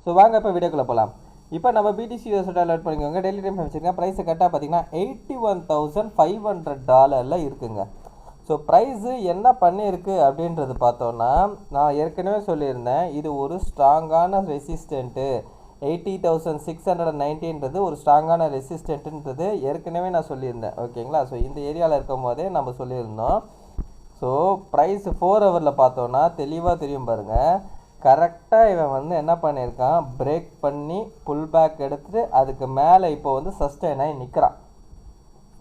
So வாங்க இப்போ வீடியோக்குள்ளே போகலாம். இப்போ நம்ம BTC USD அலர்ட் பண்ணிக்கோங்க. டெய்லி டைம் வச்சுருக்கேன். ப்ரைஸை கரெக்டாக பார்த்தீங்கன்னா $81,500 இருக்குங்க. ஸோ ப்ரைஸு என்ன பண்ணியிருக்கு அப்படின்றது பார்த்தோன்னா, நான் ஏற்கனவே சொல்லியிருந்தேன், இது ஒரு ஸ்ட்ராங்கான ரெசிஸ்டண்ட்டு. 80,690ன்றது ஒரு ஸ்ட்ராங்கான ரெசிஸ்டண்ட்டுன்றது ஏற்கனவே நான் சொல்லியிருந்தேன். ஓகேங்களா? ஸோ இந்த ஏரியாவில் இருக்கும் போதே நம்ம சொல்லியிருந்தோம். ஸோ ப்ரைஸ் 4 ஹவரில் பார்த்தோன்னா தெளிவாக தெரியும் பாருங்கள். கரெக்டாக இவன் வந்து என்ன பண்ணியிருக்கான், பிரேக் பண்ணி புல் பேக் எடுத்துகிட்டு அதுக்கு மேலே இப்போ வந்து சஸ்டெயின் ஆகி நிற்கிறான்.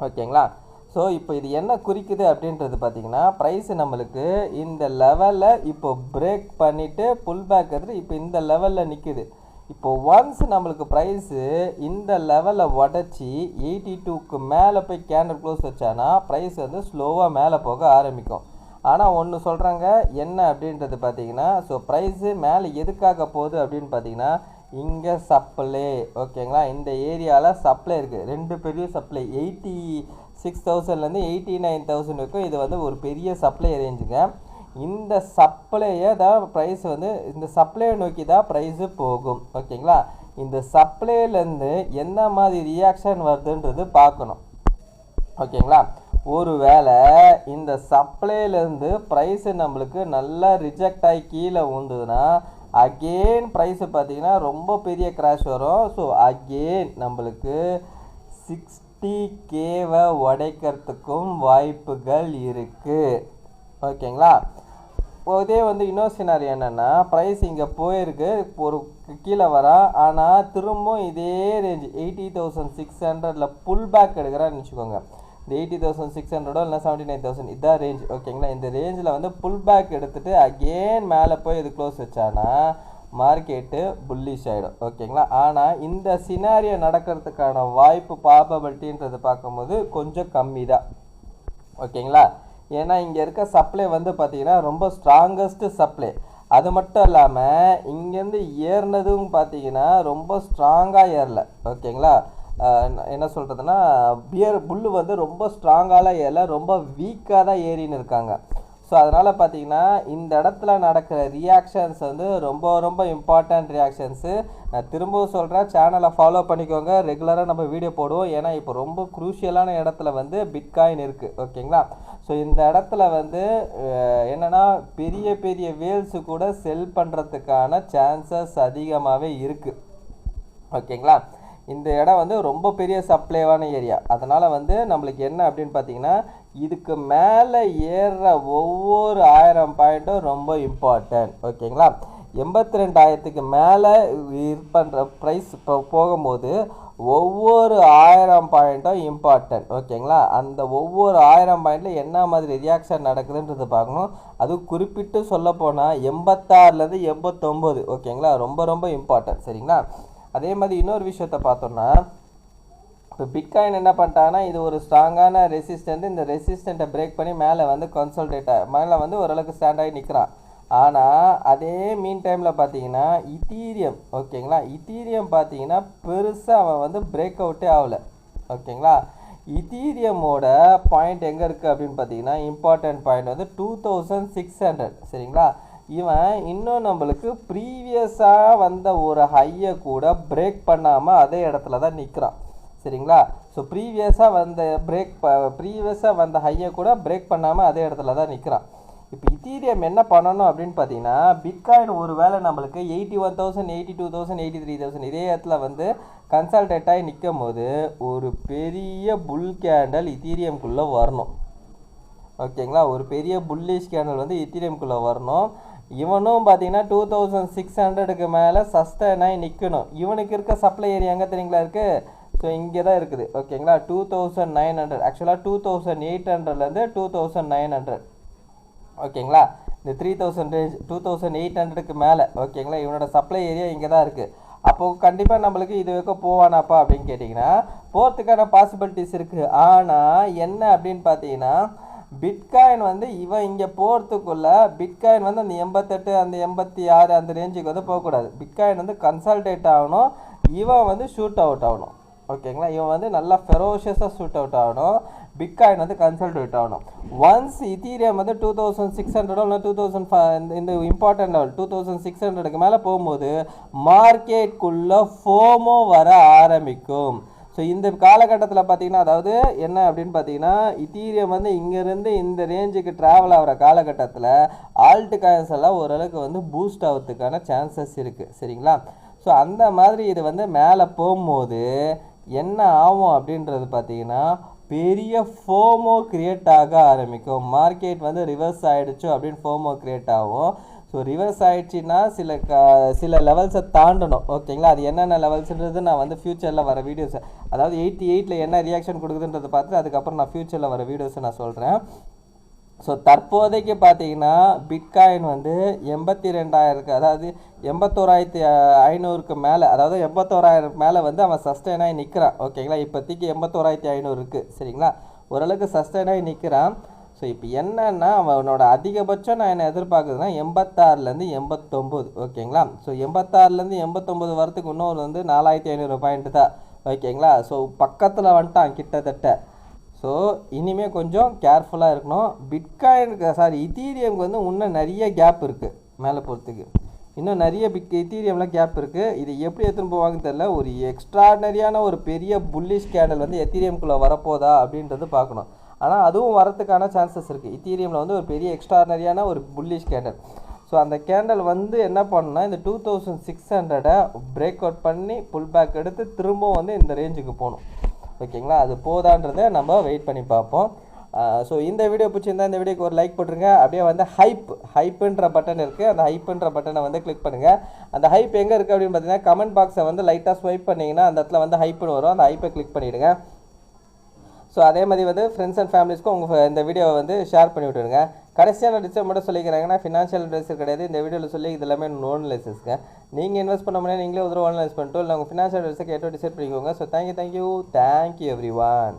ஓகேங்களா? ஸோ இப்போ இது என்ன குறிக்குது அப்படின்றது பார்த்தீங்கன்னா, ப்ரைஸ் நம்மளுக்கு இந்த லெவலில் இப்போ பிரேக் பண்ணிவிட்டு புல் பேக் எடுத்துகிட்டு இப்போ இந்த லெவலில் நிற்குது. இப்போ ஒன்ஸ் நம்மளுக்கு ப்ரைஸு இந்த லெவலில் உடச்சி 82க்கு மேலே போய் கேண்டல் க்ளோஸ் வச்சானா ப்ரைஸ் வந்து ஸ்லோவாக மேலே போக ஆரம்பிக்கும். ஆனால் ஒன்று சொல்கிறாங்க என்ன அப்படின்றது பார்த்தீங்கன்னா, ஸோ ப்ரைஸு மேலே எதுக்காக போகுது அப்படின்னு பார்த்தீங்கன்னா, இங்கே சப்ளை. ஓகேங்களா? இந்த ஏரியாவில் சப்ளை இருக்குது. 2 பெரிய சப்ளை 86,000லேருந்து 89,000 வரைக்கும் இது வந்து ஒரு பெரிய சப்ளை ரேஞ்சுங்க. இந்த சப்ளையை தான் ப்ரைஸ் வந்து இந்த சப்ளையை நோக்கி தான் ப்ரைஸு போகும். ஓகேங்களா? இந்த சப்ளைலேருந்து என்ன மாதிரி ரியாக்ஷன் வருதுன்றது பார்க்கணும். ஓகேங்களா? ஒரு வேளை இந்த சப்ளைலேருந்து ப்ரைஸு நம்மளுக்கு நல்லா ரிஜெக்ட் ஆகி கீழே உண்டுதுன்னா அகெயின் ப்ரைஸு பார்த்தீங்கன்னா ரொம்ப பெரிய கிராஷ் வரும். ஸோ அகெயின் நம்மளுக்கு 60Kவை உடைக்கிறதுக்கும் வாய்ப்புகள் இருக்குது. ஓகேங்களா? இதே வந்து இன்னொரு சினாரியோ என்னென்னா, ப்ரைஸ் இங்கே போயிருக்கு, ஒரு கீழே வரா, ஆனால் திரும்பவும் இதே ரேஞ்ச் 80,600ல் புல் பேக் எடுக்கிறான்னு வச்சுக்கோங்க. இந்த 80,600 இல்லை 79,000 இதான் ரேஞ்ச். ஓகேங்களா? இந்த ரேஞ்சில் வந்து புல் பேக் எடுத்துகிட்டு அகெயின் மேலே போய் இது க்ளோஸ் வச்சானா மார்க்கெட்டு புல்லிஷ் ஆகிடும். ஓகேங்களா? ஆனால் இந்த சினாரியோ நடக்கிறதுக்கான வாய்ப்பு ப்ராபபிலிட்டின்றது பார்க்கும்போது கொஞ்சம் கம்மி தான். ஓகேங்களா? ஏன்னா இங்கே இருக்க சப்ளை வந்து பார்த்திங்கன்னா ரொம்ப ஸ்ட்ராங்கஸ்ட்டு சப்ளை. அது மட்டும் இல்லாமல் இங்கேருந்து ஏறினதும் பார்த்திங்கன்னா ரொம்ப ஸ்ட்ராங்காக ஏறல. ஓகேங்களா? என்ன சொல்கிறதுனா புல்லு வந்து ரொம்ப ஸ்ட்ராங்காலாம் ஏறல, ரொம்ப வீக்காக தான் ஏறின்னு இருக்காங்க. ஸோ அதனால் பார்த்திங்கன்னா இந்த இடத்துல நடக்கிற ரியாக்ஷன்ஸ் வந்து ரொம்ப ரொம்ப இம்பார்ட்டண்ட் ரியாக்ஷன்ஸு. நான் திரும்பவும் சொல்கிறேன், சேனலை ஃபாலோ பண்ணிக்கோங்க. ரெகுலராக நம்ம வீடியோ போடுவோம். ஏன்னா இப்போ ரொம்ப குரூஷியலான இடத்துல வந்து பிட்காயின் இருக்குது. ஓகேங்களா? ஸோ இந்த இடத்துல வந்து என்னென்னா பெரிய பெரிய வேல்ஸு கூட செல் பண்ணுறதுக்கான சான்சஸ் அதிகமாகவே இருக்குது. ஓகேங்களா? இந்த இடம் வந்து ரொம்ப பெரிய சப்ளைவான ஏரியா. அதனால் வந்து நம்மளுக்கு என்ன அப்படின்னு பார்த்தீங்கன்னா, இதுக்கு மேலே ஏறுற ஒவ்வொரு 1000 பாயிண்ட்டும் ரொம்ப இம்பார்ட்டன்ட். ஓகேங்களா? 82,000க்கு மேலே பண்ணுற ப்ரைஸ் இப்போ போகும்போது ஒவ்வொரு 1000 பாயிண்ட்டும் இம்பார்ட்டன்ட். ஓகேங்களா? அந்த ஒவ்வொரு 1000 பாயிண்டில் என்ன மாதிரி ரியாக்ஷன் நடக்குதுன்றது பார்க்கணும். அதுவும் குறிப்பிட்டு சொல்லப்போனால் 86லேருந்து 89. ஓகேங்களா? ரொம்ப ரொம்ப இம்பார்ட்டன்ட். சரிங்களா? அதே மாதிரி இன்னொரு விஷயத்தை பார்த்தோன்னா, இப்போ பிட்காயின் என்ன பண்ணிட்டாங்கன்னா, இது ஒரு ஸ்ட்ராங்கான ரெசிஸ்டன்ட். இந்த ரெசிஸ்டண்ட்டை பிரேக் பண்ணி மேலே வந்து கன்சல்டேட் மேலே வந்து ஓரளவுக்கு ஸ்டாண்ட் ஆகி நிற்கிறான். ஆனால் அதே மீன் டைமில் பார்த்தீங்கன்னா இத்தீரியம். ஓகேங்களா? இத்தீரியம் பார்த்தீங்கன்னா பெருசாக அவன் வந்து பிரேக் அவுட்டே ஆகலை. ஓகேங்களா? இத்தீரியமோட பாயிண்ட் எங்கே இருக்குது அப்படின்னு பார்த்தீங்கன்னா, இம்பார்ட்டன்ட் பாயிண்ட் வந்து 2600. சரிங்களா? இவன் இன்னும் நம்மளுக்கு ப்ரீவியஸாக வந்த ஒரு ஹையை கூட பிரேக் பண்ணாமல் அதே இடத்துல தான் நிற்கிறான். சரிங்களா? ஸோ ப்ரீவியஸாக வந்த ஹையை கூட பிரேக் பண்ணாமல் அதே இடத்துல தான் நிற்கிறான். இப்போ இத்தீரியம் என்ன பண்ணணும் அப்படின்னு பார்த்தீங்கன்னா, பிட்காயின் ஒரு வேளை நம்மளுக்கு 81,000, 82,000, 83,000 இதே இடத்துல வந்து கன்சல்டேட் ஆகி நிற்கும் போது ஒரு பெரிய புல் கேண்டல் இத்தீரியம்குள்ளே வரணும். ஓகேங்களா? ஒரு பெரிய புல்லிஷ் கேண்டல் வந்து இத்தீரியம்குள்ளே வரணும். இவனும் பார்த்தீங்கன்னா 2600க்கு மேலே சஸ்டெயின் ஆகி நிற்கணும். இவனுக்கு இருக்க சப்ளை ஏரியா எங்கே தெரியுங்களா இருக்குது? ஸோ இங்கே தான் இருக்குது. ஓகேங்களா? 2900. ஆக்சுவலாக 2800லேருந்து 2900. ஓகேங்களா? இந்த 3000 ரேஞ்ச் 2800க்கு மேலே. ஓகேங்களா? இவனோட சப்ளை ஏரியா இங்கே தான் இருக்குது. அப்போது கண்டிப்பாக நம்மளுக்கு இது வரைக்கும் போவானாப்பா அப்படின்னு கேட்டிங்கன்னா போகிறதுக்கான பாசிபிலிட்டிஸ் இருக்குது. ஆனால் என்ன அப்படின்னு பார்த்தீங்கன்னா, பிட்காயின் வந்து இவன் இங்கே போகிறதுக்குள்ள பிட்காயின் வந்து அந்த 88 அந்த 86 அந்த ரேஞ்சுக்கு வந்து போகக்கூடாது. பிட்காயின் வந்து கன்சல்டேட் ஆகணும், இவன் வந்து ஷூட் அவுட் ஆகணும். ஓகேங்களா. இவன் வந்து நல்லா ஃபெரோஷியஸாக ஷூட் அவுட் ஆகணும். பிட்காயின் வந்து கன்சல்டேட் ஆகணும். ஒன்ஸ் இத்தீரியம் வந்து 2600 இல்லை 2005 இந்த இம்பார்ட்டன்ட் லெவல் 2600க்கு மேலே போகும்போது மார்க்கெட்டுக்குள்ளே ஃபோமோ வர ஆரம்பிக்கும். ஸோ இந்த காலகட்டத்தில் பார்த்தீங்கன்னா, அதாவது என்ன அப்படின்னு பார்த்தீங்கன்னா, இத்தீரியம் வந்து இங்கேருந்து இந்த ரேஞ்சுக்கு ட்ராவல் ஆகிற காலகட்டத்தில் ஆல்ட் காயின்ஸ் எல்லாம் ஓரளவுக்கு வந்து பூஸ்ட் ஆகிறதுக்கான சான்சஸ் இருக்குது. சரிங்களா. ஸோ அந்த மாதிரி இது வந்து மேலே போகும்போது என்ன ஆகும் அப்படின்றது பார்த்தீங்கன்னா, பெரிய ஃபோமோ கிரியேட் ஆக ஆரம்பிக்கும். மார்க்கெட் வந்து ரிவர்ஸ் ஆகிடுச்சு அப்படின்னு ஃபோமோ கிரியேட் ஆகும். ஸோ ரிவர்ஸ் ஆகிடுச்சின்னா சில லெவல்ஸை தாண்டணும். ஓகேங்களா. அது என்னென்ன லெவல்ஸ்ன்றது நான் வந்து ஃப்யூச்சரில் வர வீடியோஸ், அதாவது 88ல் என்ன ரியாக்ஷன் கொடுக்குதுன்றதை பார்த்துட்டு அதுக்கப்புறம் நான் ஃப்யூச்சரில் வர வீடியோஸை நான் சொல்கிறேன். ஸோ தற்போதைக்கு பார்த்தீங்கன்னா பிட்காயின் வந்து 82,000, அதாவது 81,500க்கு மேலே, அதாவது 81,000 மேலே வந்து அவன் சஸ்டெயின் ஆகி நிற்கிறான். ஓகேங்களா. இப்போதைக்கு 81,500 இருக்குது. சரிங்களா. ஓரளவுக்கு சஸ்டெயின் ஆகி நிற்கிறான். ஸோ இப்போ என்னன்னா அவனோட அதிகபட்சம் நான் என்ன எதிர்பார்க்குறதுன்னா 86லேருந்து 89. ஓகேங்களா. ஸோ 86லேருந்து 89 வரத்துக்கு இன்னொரு வந்து 4,500 பாயிண்ட் தான். ஓகேங்களா. ஸோ பக்கத்தில் வந்துட்டான் கிட்டத்தட்ட. ஸோ இனிமேல் கொஞ்சம் கேர்ஃபுல்லாக இருக்கணும். பிட்காயினுக்கு இத்தீரியமுக்கு வந்து இன்னும் நிறைய கேப் இருக்குது மேலே போகிறதுக்கு. இன்னும் நிறைய இத்தீரியமில் கேப் இருக்குது. இது எப்படி எடுத்துன்னு போவாங்கன்னு தெரியல. ஒரு எக்ஸ்ட்ராடனரியான ஒரு பெரிய புல்லிஷ் கேண்டல் வந்து எத்தீரியம்குள்ளே வரப்போதா அப்படின்றது பார்க்கணும். ஆனால் அதுவும் வரத்துக்கான சான்சஸ் இருக்குது. இத்தீரியமில் வந்து ஒரு பெரிய எக்ஸ்ட்ராடனரியான ஒரு புல்லிஷ் கேண்டல். ஸோ அந்த கேண்டல் வந்து என்ன பண்ணணும்னா இந்த 2600 பிரேக் அவுட் பண்ணி புல் பேக் எடுத்து திரும்பவும் வந்து இந்த ரேஞ்சுக்கு போகணும். ஓகேங்களா. அது போதான்றதை நம்ம வெயிட் பண்ணி பார்ப்போம். ஸோ இந்த வீடியோ பிடிச்சிருந்தா இந்த வீடியோக்கு ஒரு லைக் போட்டுருங்க. அப்படியே வந்து ஹைப்புன்ற பட்டன் இருக்குது. அந்த ஹைப்புன்ற பட்டனை வந்து கிளிக் பண்ணுங்கள். அந்த ஹைப் எங்கே இருக்குது அப்படின்னு பார்த்தீங்கன்னா கமெண்ட் பாக்ஸை வந்து லைட்டாக ஸ்வைப் பண்ணிங்கன்னா அந்த இடத்துல வந்து ஹைப்புன்னு வரும். அந்த ஹைப்பை கிளிக் பண்ணிவிடுங்க. ஸோ அதே மாதிரி வந்து ஃப்ரெண்ட்ஸ் அண்ட் ஃபேமிலிஸ்க்கும் உங்கள் இந்த வீடியோவை வந்து ஷேர் பண்ணி விட்டுருங்க. கடைசியான டிஸ்டர்ப் மட்டும் சொல்லிக்கிறாங்கன்னா ஃபினான்ஷியல் அட்வைசர் கிடையாது. இந்த வீடியோவில் சொல்லி இது எல்லாமே நோன் லைசன்ஸ்ங்க. நீங்கள் இன்வெஸ்ட் பண்ண முடியாது, நீங்களே ஒரு ஓன் லைசன்ஸ் பண்ணிட்டு இல்லை உங்கள் ஃபினான்ஷியல் அட்வைசர் கேட்டு டிசைட் பண்ணிக்கோங்க. So thank you every one.